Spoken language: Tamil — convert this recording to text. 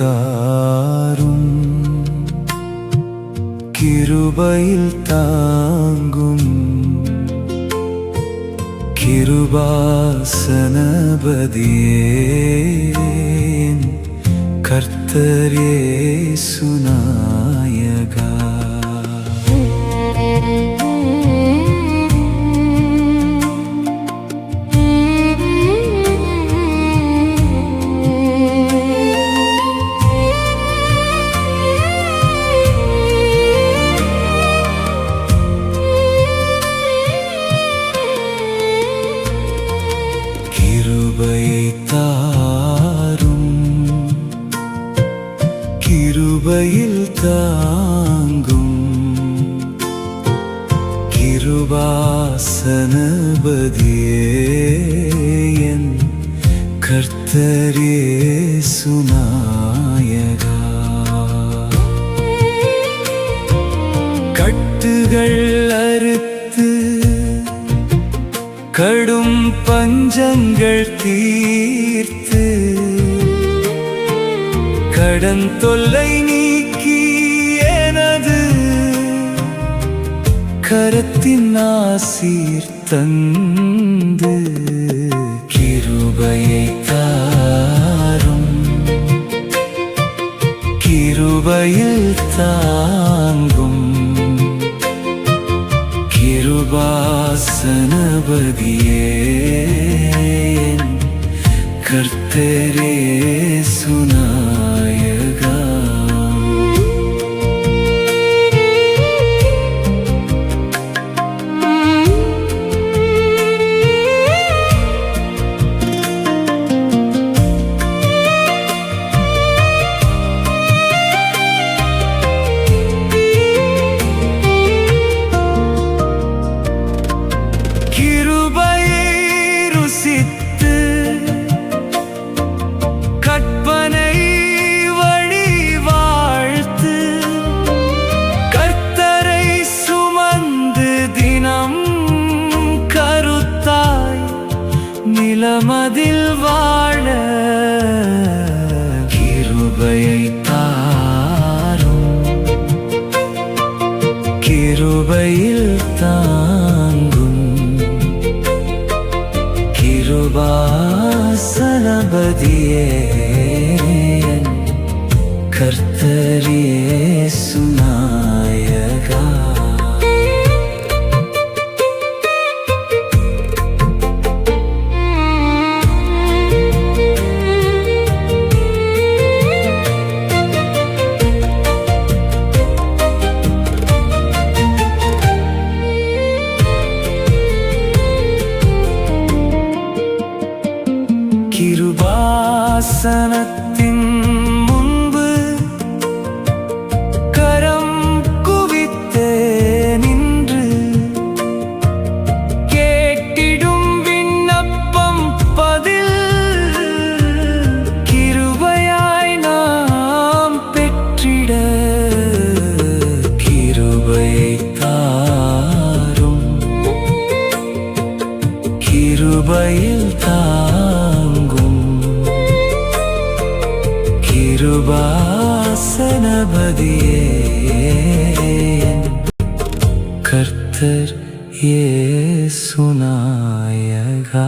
தாரும் கிருபையில் தாங்கும் கிருபாசனபதியே கர்த்தர் இயேசு நாயகா. கிருபையில் தாங்கும் கிருபாசனபதியே கர்த்தர் இயேசு நாயகா. கட்டுகள் அறுத்து கடும் பஞ்சங்கள் தீர்த்து கடன் தொல்லை நீக்கி எனது கரத்தின் ஆசீர் தந்து கிருபையை தாரும் கிருபையில் தாங்கும் கிருபாசனபதியே கர்த்தர் இயேசு நாயகா. கிருபையை ருசித்து கற்பனை வழி வாழ்த்து கர்த்தரை சுமந்து தினம் கருத்தாய் நிலமதில் வாழ கிருபையை தாரும் கிருபையில் தாங்கும் கிருபாசனபதியே கர்த்தர் இயேசு நாயகா. கிருபாசனத்தின் முன்பு கரம் குவித்தே நின்று கேட்டிடும் விண்ணப்பம் பதில் கிருபையாய் நாம் பெற்றிட கிருபையை தாரும் கிருபையில் தாங்கும் கிருபாசனபதியே கர்த்தர் இயேசு நாயகா.